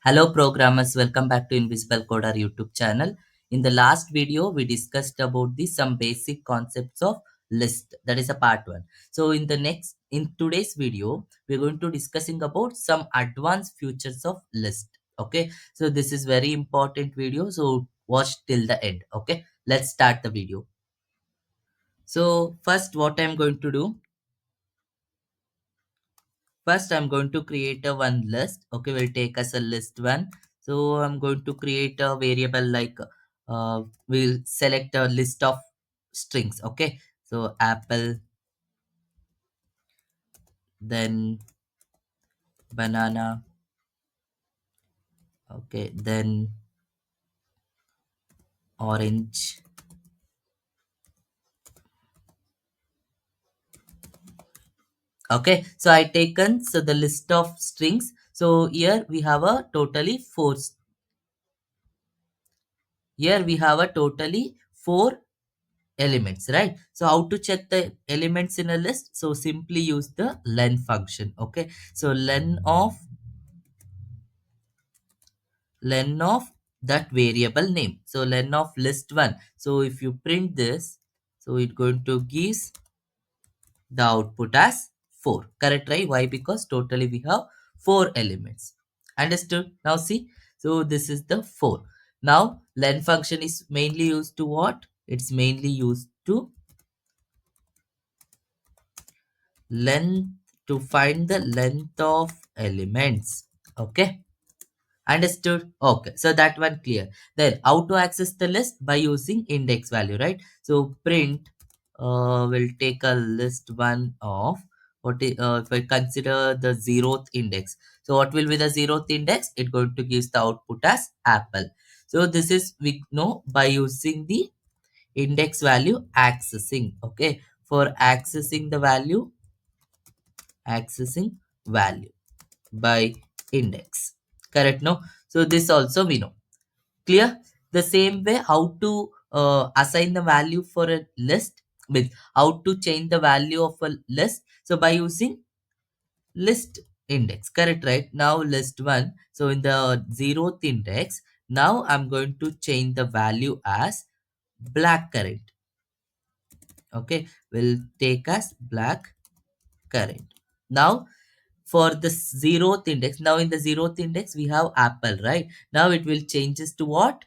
Hello programmers, welcome back to InvisibleCoder YouTube channel. In the last video, we discussed about some basic concepts of list. That is a part one. So in today's video, we're going to discussing about some advanced features of list. Okay, so this is very important video. So watch till the end. Okay, let's start the video. So first, what I'm going to do. First, I'm going to create a one list. Okay, we'll take as a list one. So I'm going to create a variable like we'll select a list of strings. Okay, so apple, then banana. Okay, then orange. Okay, so I taken so the list of strings. So here we have a totally here we have a totally four elements, right? So how to check the elements in a list? So simply use the len function. Okay, so len of that variable name, so len of list one. So if you print this, so it's going to give the output as 4, correct? Right? Why? Because totally we have 4 elements. Understood? Now see, so this is the 4. Now len function is mainly used to what? It's mainly used to length, to find the length of elements. Okay, understood? Okay, so that one clear. Then how to access the list? By using index value, right? So print will take a list one of what is, if I consider the zeroth index. So what will be the zeroth index? It going to give the output as apple. So this is we know by using the index value accessing. Okay, for accessing value by index, correct? No, so this also we know. Clear? The same way how to assign the value for a list, with how to change the value of a list, so by using list index, correct? Right? Now list one, so in the zeroth index, now I'm going to change the value as black current. Okay, will take as black current. Now for the zeroth index, now in the zeroth index we have apple, right? Now it will changes to what?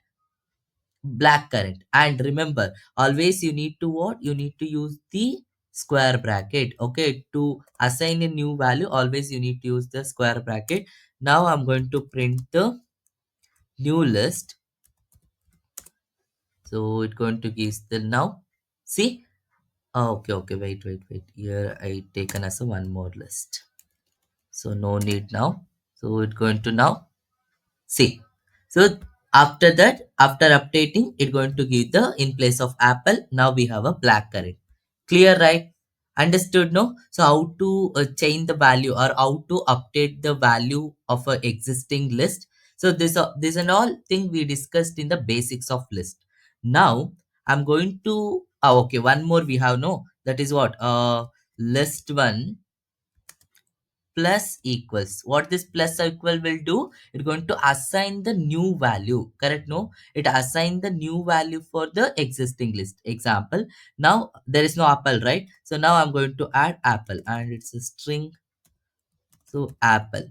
Black current. And remember, always you need to what? You need to use the square bracket. Okay, to assign a new value, always you need to use the square bracket. Now I'm going to print the new list. So it's going to give the now. See? Okay, wait. Here I taken as a one more list. So no need now. So it's going to now see. So after that, after updating, it's going to give the in place of apple. Now we have a black current. Clear, right? Understood, no? So how to change the value or how to update the value of a existing list. So this and all thing we discussed in the basics of list. Now I'm going to okay, one more we have, no, that is what list one plus equals. What this plus equal will do? It's going to assign the new value, correct? No, it assign the new value for the existing list. Example, now there is no apple, right? So now I'm going to add apple and it's a string. So apple.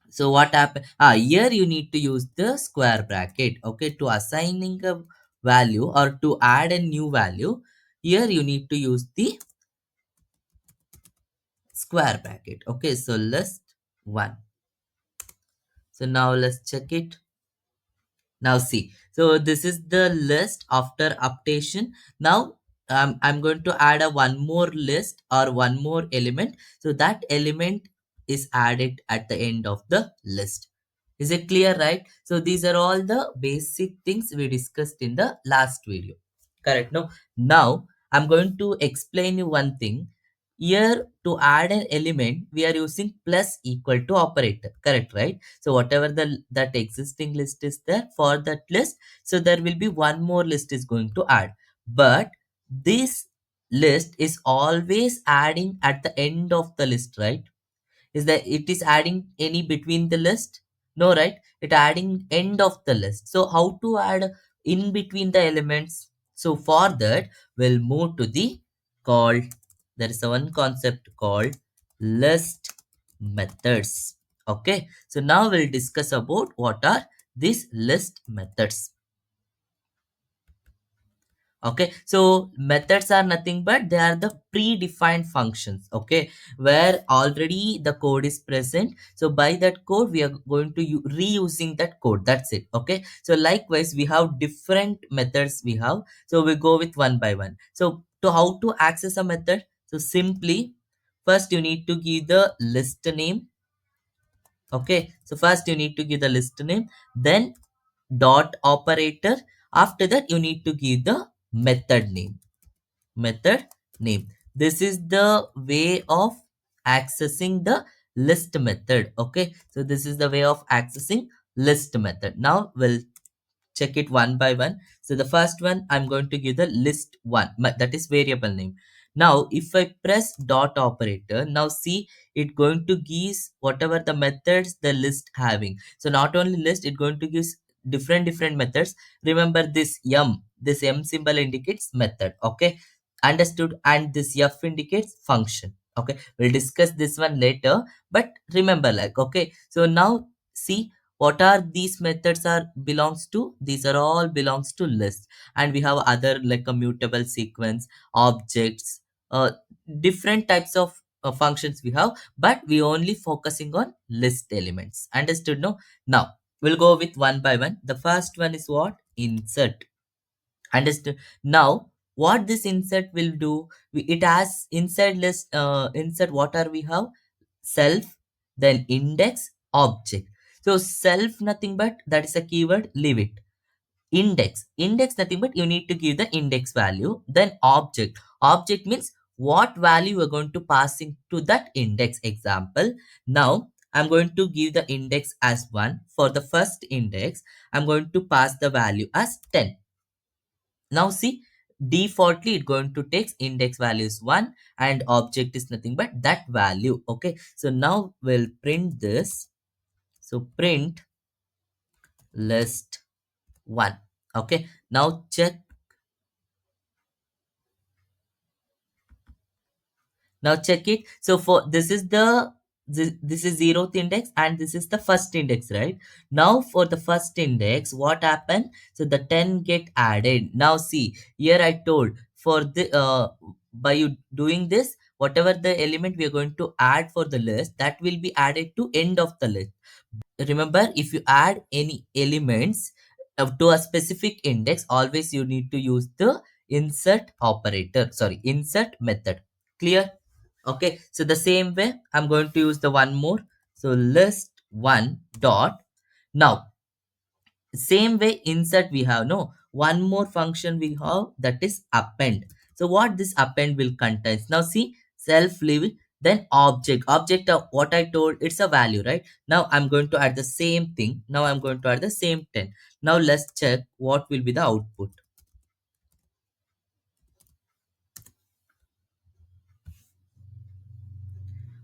So what happened? Here you need to use the square bracket. Okay, to assigning a value or to add a new value, here you need to use the square bracket. Okay, so list one. So now let's check it. Now see, so this is the list after updation. Now I'm going to add a one more list or one more element. So that element is added at the end of the list. Is it clear, right? So these are all the basic things we discussed in the last video. Correct? No. Now I'm going to explain you one thing. Here to add an element, we are using plus equal to operator. Correct, right? So whatever the that existing list is there for that list, so there will be one more list is going to add. But this list is always adding at the end of the list, right? Is that it is adding any between the list? No, right? It adding end of the list. So how to add in between the elements? So for that, we'll move to the called, there is a one concept called list methods. Okay, so now we'll discuss about what are these list methods. Okay, so methods are nothing but they are the predefined functions, okay, where already the code is present. So by that code we are going to reusing that code, that's it. Okay, so likewise we have different methods we have, so we go with one by one. So to how to access a method, so simply first you need to give the list name. Okay, so first you need to give the list name, then dot operator. After that you need to give the method name. Method name, this is the way of accessing the list method. Okay, so this is the way of accessing list method. Now we'll check it one by one. So the first one, I'm going to give the list one, that is variable name. Now if I press dot operator, now see it going to give whatever the methods the list having. So not only list, it going to give different methods. Remember this m symbol indicates method. Okay, understood. And this f indicates function. Okay, we'll discuss this one later, but remember, like, okay, so now see what are these methods are belongs to, these are all belongs to list. And we have other like a mutable sequence, objects, different types of functions we have, but we only focusing on list elements. Understood, no? Now we'll go with one by one. The first one is what? Insert. Understood. Now what this insert will do, it has inside list, insert what are we have, self, then index, object. So self nothing but that is a keyword, leave it. Index nothing but you need to give the index value. Then object means what value we're going to passing to that index. Example, now I'm going to give the index as 1. For the first index I'm going to pass the value as 10. Now see, defaultly it going to take index value is 1 and object is nothing but that value. Okay, so now we'll print this. So print list 1. Okay, now check. Now check it. So for this is zeroth index and this is the first index, right? Now for the first index, what happened? So the 10 get added. Now see, here I told for the by you doing this, whatever the element we are going to add for the list, that will be added to end of the list. Remember, if you add any elements to a specific index, always you need to use the insert operator, sorry, insert method. Clear? Okay, so the same way I'm going to use the one more. So list one dot. Now same way insert we have, no, one more function we have, that is append. So what this append will contain, now see, self level, then object of what I told, it's a value, right? Now I'm going to add the same thing. Now I'm going to add the same 10. Now let's check what will be the output.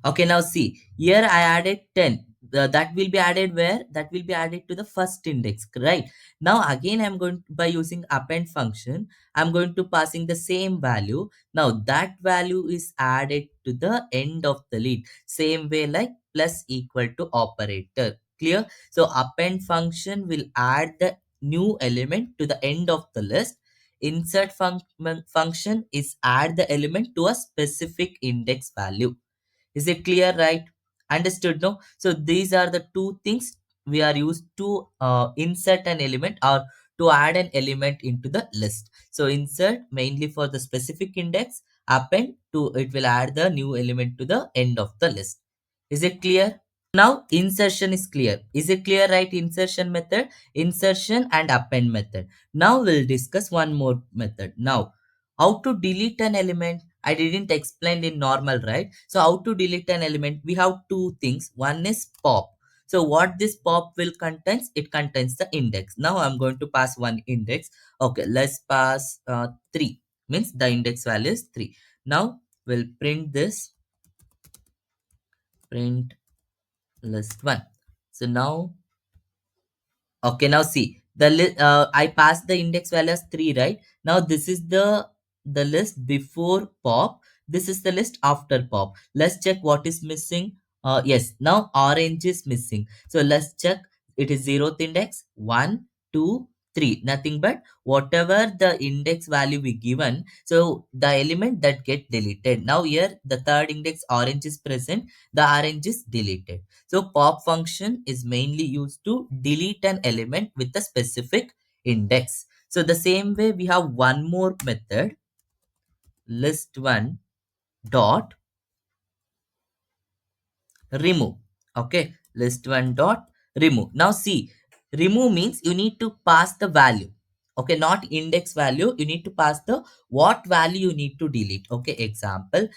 Okay, now see, here I added 10. That will be added where? That will be added to the first index, right? Now again, I'm going by using append function, I'm going to passing the same value. Now that value is added to the end of the lead. Same way like plus equal to operator. Clear? So append function will add the new element to the end of the list. Insert function is add the element to a specific index value. Is it clear, right? Understood, no? So these are the two things we are used to insert an element or to add an element into the list. So insert mainly for the specific index, append to it will add the new element to the end of the list. Is it clear? Now insertion is clear. Is it clear, right? Insertion method, insertion and append method. Now we'll discuss one more method. Now how to delete an element, I didn't explain in normal, right? So how to delete an element, we have two things. One is pop. So what this pop will contains, it contains the index. Now I'm going to pass one index. Okay, let's pass 3, means the index value is 3. Now we'll print this, print list 1. So now Okay, now see I passed the index value as 3, right? Now this is the list before pop. This is the list after pop. Let's check what is missing. Yes, now orange is missing. So let's check. It is zeroth index, 1, 2, 3. Nothing but whatever the index value we given. So the element that get deleted. Now here the third index orange is present. The orange is deleted. So pop function is mainly used to delete an element with a specific index. So the same way we have one more method, list one dot remove. Okay, list one dot remove. Now see, remove means you need to pass the value. Okay, not index value. You need to pass the what value you need to delete. Okay, example.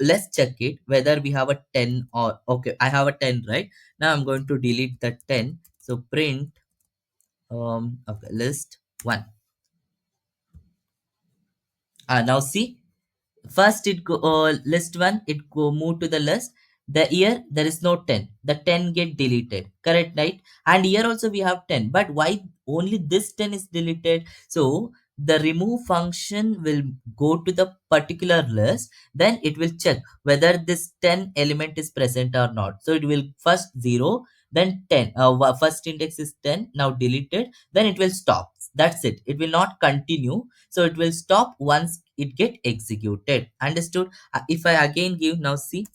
Let's check it whether we have a 10 or okay. I have a 10, right? Now I'm going to delete the 10. So print okay, list one. Now see, first it go list one, it go move to the list. The here there is no 10. The 10 get deleted. Correct, right? And here also we have 10. But why only this 10 is deleted? So the remove function will go to the particular list. Then it will check whether this 10 element is present or not. So it will first 0, then 10. First index is 10. Now deleted. Then it will stop. That's it. It will not continue, so it will stop once it get executed. Understood? If I again give, now see,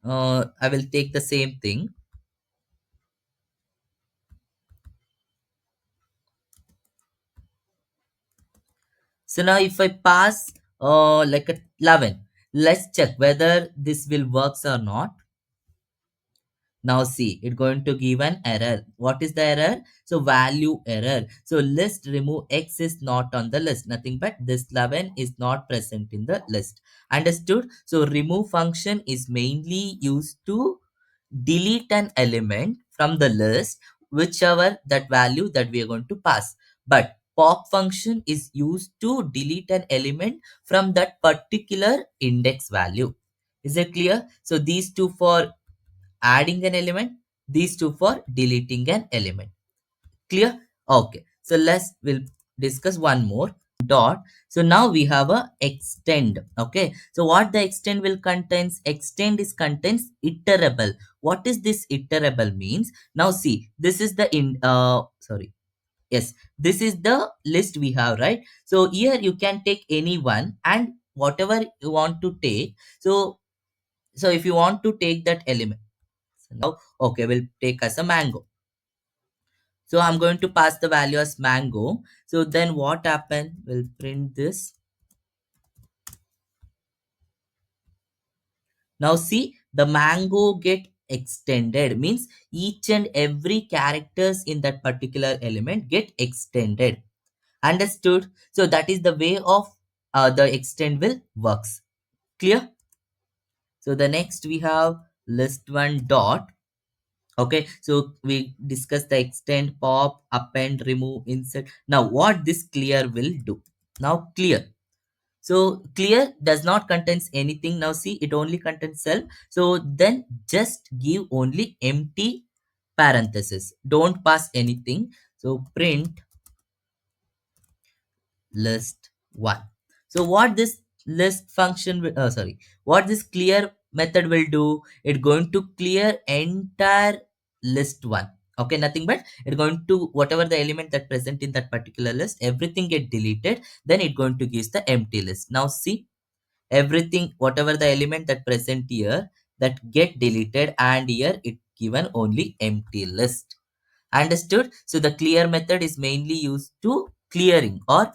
I will take the same thing. So now if I pass like a 11, let's check whether this will works or not. Now see, it's going to give an error. What is the error? So value error. So list remove X is not on the list. Nothing but this 11 is not present in the list. Understood? So remove function is mainly used to delete an element from the list, whichever that value that we are going to pass. But pop function is used to delete an element from that particular index value. Is it clear? So these two for adding an element, these two for deleting an element. Clear? Okay, so we'll discuss one more dot. So now we have a extend. Okay, so what the extend will contains? Extend is contains iterable. What is this iterable means? Now see, this is the sorry, yes, this is the list we have, right? So here you can take any one and whatever you want to take. So if you want to take that element, so now, okay, we'll take as a mango. So I'm going to pass the value as mango. So then what happened? We'll print this. Now see, the mango get extended means each and every characters in that particular element get extended. Understood? So that is the way of the extend will works. Clear? So the next we have list one dot. Okay, so we discuss the extend, pop, append, remove, insert. Now what this clear will do? Now clear. So clear does not contains anything. Now see, it only contains self. So then just give only empty parenthesis. Don't pass anything. So print list one. So what this list function sorry, what this clear method will do, it going to clear entire list one. Okay, nothing but it going to whatever the element that present in that particular list, everything get deleted, then it going to gives the empty list. Now see, everything whatever the element that present here that get deleted, and here it given only empty list. Understood? So the clear method is mainly used to clearing or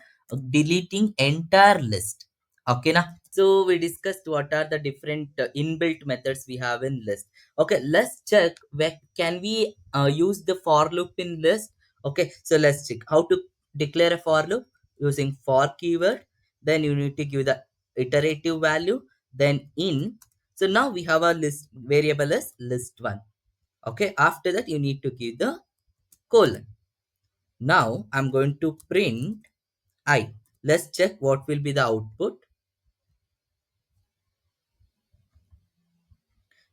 deleting entire list. Okay, now. So we discussed what are the different inbuilt methods we have in list. Okay, let's check where can we use the for loop in list. Okay, so let's check how to declare a for loop using for keyword. Then you need to give the iterative value. Then in. So now we have a list variable as list one. Okay, after that you need to give the colon. Now I'm going to print I. Let's check what will be the output.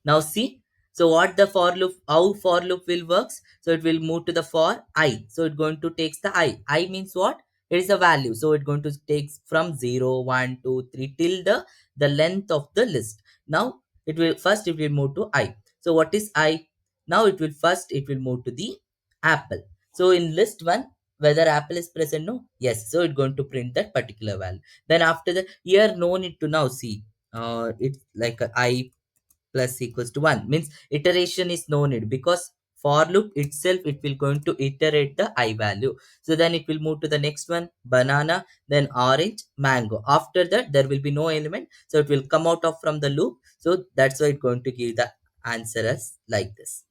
Now see, So what the for loop, how for loop will works? So it will move to the for I. So it going to takes the I. I means what? It is a value. So it going to takes from 0, 1, 2, 3 till the length of the list. Now it will move to I. So what is I? Now it will move to the apple. So in list one, whether apple is present, no, yes, so it's going to print that particular value. Then after that, here no need to now see, it's like a I plus equals to 1 means iteration is no need, because for loop itself it will going to iterate the I value. So then it will move to the next one, banana, then orange, mango. After that there will be no element, so it will come out of from the loop. So that's why it's going to give the answer as like this.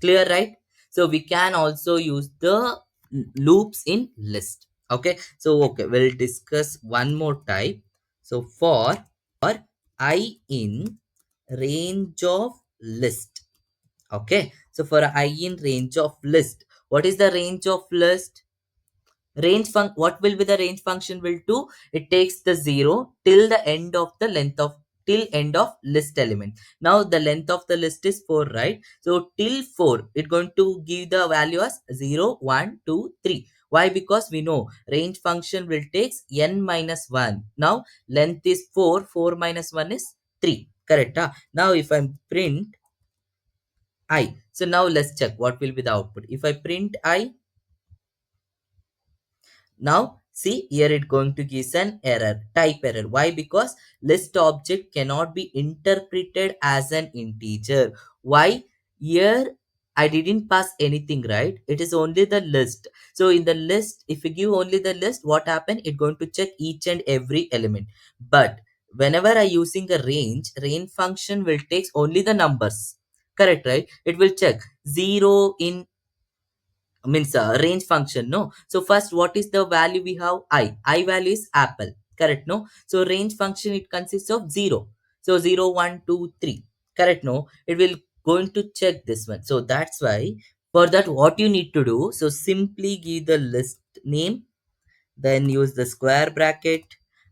Clear, right? So we can also use the loops in list. Okay, so okay, we'll discuss one more type. So for I in range of list. Okay, so for I in range of list, what is the range of list? What will be the range function will do? It takes the 0 till the end of the length of, till end of list element. Now the length of the list is 4, right? So till 4 it going to give the value as 0, 1, 2, 3. Why? Because we know range function will takes n minus 1. Now length is 4, 4 minus 1 is 3, correct, huh? Now if I print I, so now let's check what will be the output. If I print I, now see here it going to give an error, type error. Why? Because list object cannot be interpreted as an integer. Why? Here I didn't pass anything, right? It is only the list. So in the list, if you give only the list, what happen? It going to check each and every element. But whenever I using a range function will takes only the numbers. Correct, right? It will check 0 in means range function, no? So first what is the value we have? I value is apple, correct, no? So range function it consists of 0. So 0, 1, 2, 3, correct, no? It will going to check this one. So that's why for that what you need to do, so simply give the list name, then use the square bracket,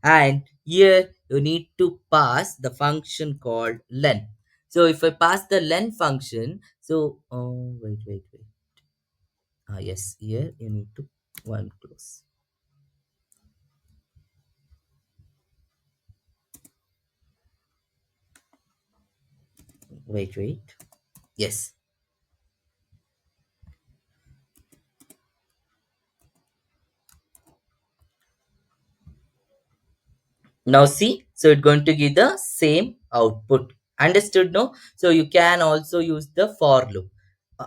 and here you need to pass the function called len. So if I pass the len function, so wait. Yes, here you need to one close. Wait. Yes. Now see, so it's going to give the same output. Understood? No? So you can also use the for loop.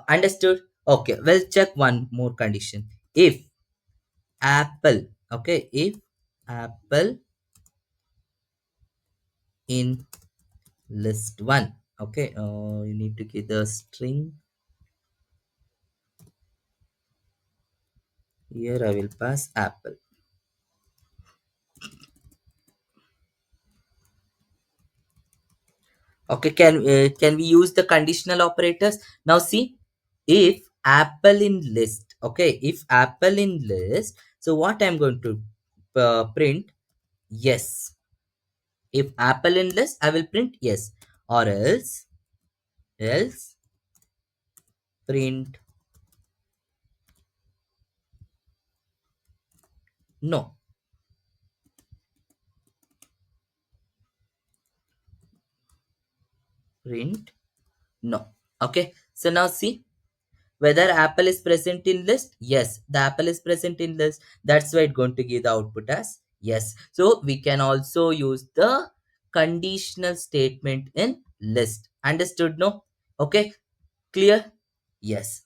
Understood? Okay, we'll check one more condition. If apple, okay, if apple in list one, okay, you need to give the string. Here I will pass apple. Okay, can we use the conditional operators? Now see, if apple in list, okay, if apple in list, so what I'm going to print? Yes. If apple in list, I will print yes, or else print no. Print no. Okay, so now see whether apple is present in list. Yes, the apple is present in list. That's why it's going to give the output as yes. So we can also use the conditional statement in list. Understood? No? Okay, clear? Yes.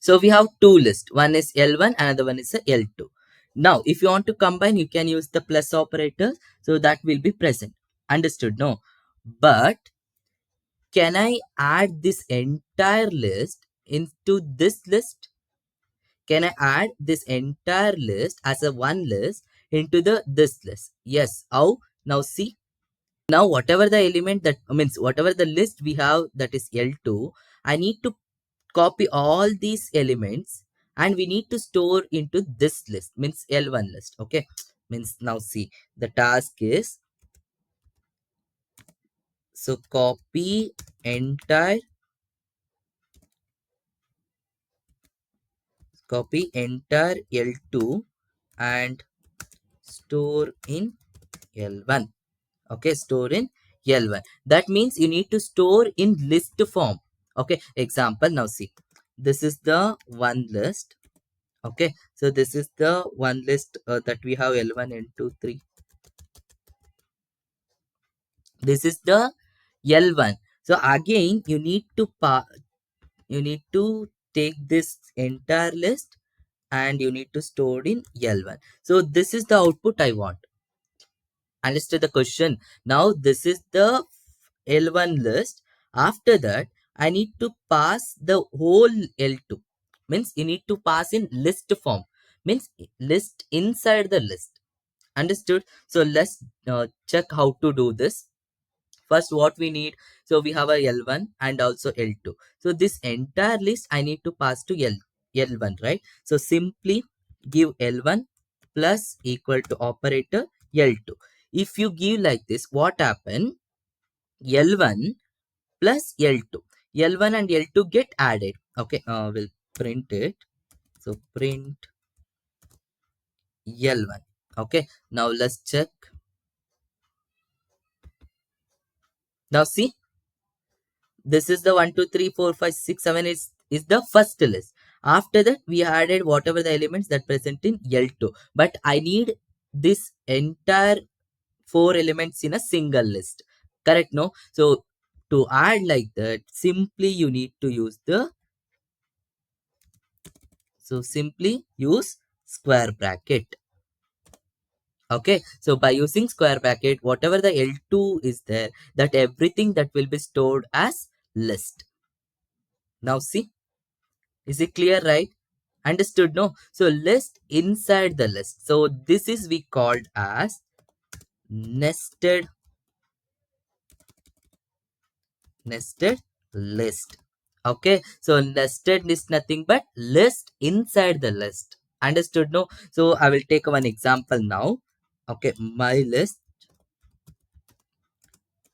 So we have two lists. One is L1, another one is a L2. Now if you want to combine, you can use the plus operator, so that will be present. Understood? No? But can I add this entire list into this list? Can I add this entire list as a one list into the this list? Yes. How? Now see. Now whatever the element that means whatever the list we have, that is L2, I need to copy all these elements and we need to store into this list, means L1 list. Okay. Means now see, the task is, so copy entire copy entire L2 and store in L1. Okay, store in L1. That means you need to store in list form. Okay, example, now see, this is the one list. Okay, so this is the one list that we have L1, L2, 3. This is the L1. So again you need to take this entire list and you need to store in L1. So this is the output I want. Understand the question? Now this is the L1 list. After that, I need to pass the whole L2. Means you need to pass in list form. Means list inside the list. Understood? So let's check how to do this. First, what we need, so we have a L1 and also L2. So this entire list I need to pass to L1, right? So simply give L1 plus equal to operator L2. If you give like this, what happen? L1 plus L2. L1 and L2 get added. Okay, we'll print it. So print L1. Okay, now let's check. Now see, this is the 1 2 3 4 5 6 7 is the first list. After that we added whatever the elements that present in L2, but I need this entire four elements in a single list, correct? No, so to add like that, simply you need to use the, so simply use square bracket. Okay, so by using square bracket, whatever the L2 is there, that everything that will be stored as list. Now see, is it clear, right? Understood, no? So list inside the list. So this is we called as nested nested list. Okay, so nested is nothing but list inside the list. Understood, no? So I will take one example now. Okay, my list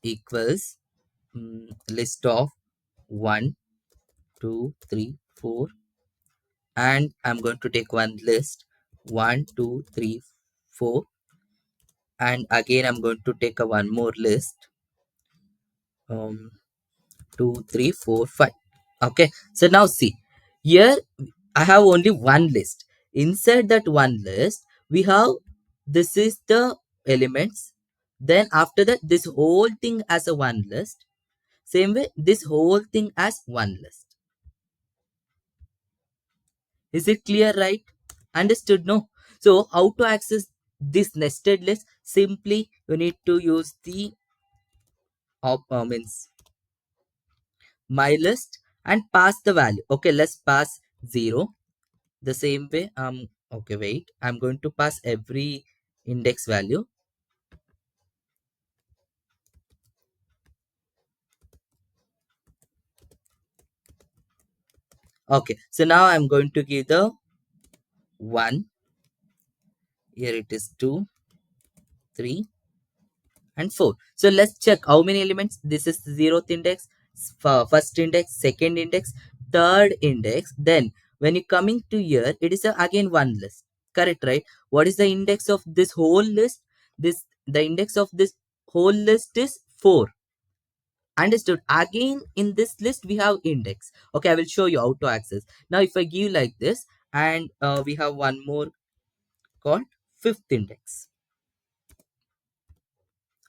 equals list of 1 2 3 4, and I'm going to take one list 1 2 3 4, and again I'm going to take a one more list um 2 3 4 5. Okay, so now see, here I have only one list. Inside that one list we have, this is the elements, then after that this whole thing as a one list, same way this whole thing as one list. Is it clear, right? Understood, no? So how to access this nested list? Simply you need to use the means my list and pass the value. Okay, let's pass 0. The same way, okay, wait, I'm going to pass every index value. Okay, so now I'm going to give the 1. Here it is 2 3 and 4. So let's check how many elements. This is 0th index, first index, second index, third index. Then when you coming to here, it is again one list, correct, right? What is the index of this whole list? This, the index of this whole list is 4. Understood? Again in this list we have index. Okay, I will show you how to access. Now if I give like this, and we have one more called fifth index.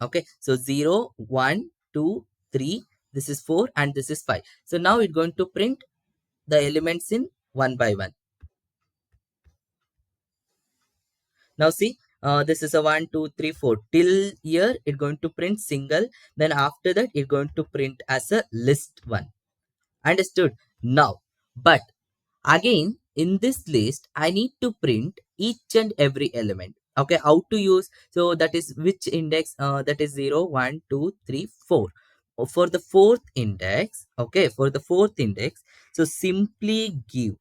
Okay, so 0 1 2 3, this is 4 and this is 5. So now it's going to print the elements in one by one. Now see, this is a 1 2 3 4 till here it's going to print single, then after that it's going to print as a list one. Understood? Now, but again in this list I need to print each and every element. Okay, how to use? So that is which index, that is 0 1 2 3 4. For the fourth index, okay, for the fourth index, so simply give.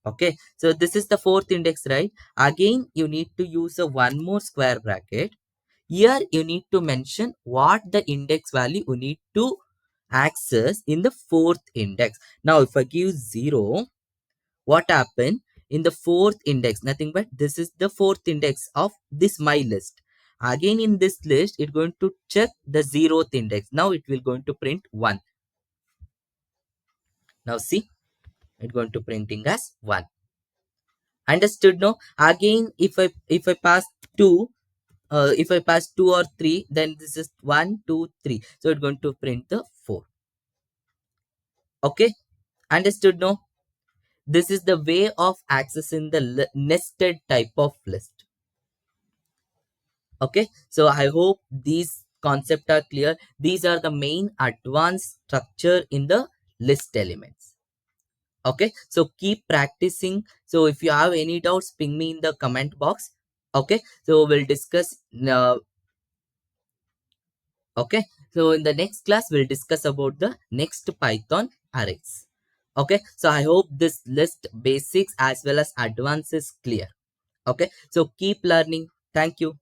Okay, so this is the fourth index, right? Again you need to use a one more square bracket. Here you need to mention what the index value you need to access in the fourth index. Now if I give 0, what happen? in the fourth index, nothing but this is the fourth index of this my list. Again in this list, it's going to check the zeroth index. Now it will going to print 1. Now see, it's going to printing as 1. Understood? No? Again, if I pass 2, if I pass 2 or 3, then this is 1, 2, 3. So it's going to print the 4. Okay? Understood? No? This is the way of accessing the nested type of list. Okay, so I hope these concepts are clear. These are the main advanced structure in the list elements. Okay, so keep practicing. So if you have any doubts, ping me in the comment box. Okay, so we'll discuss. Okay, so in the next class, we'll discuss about the next Python arrays. Okay, so I hope this list basics as well as advanced is clear. Okay, so keep learning. Thank you.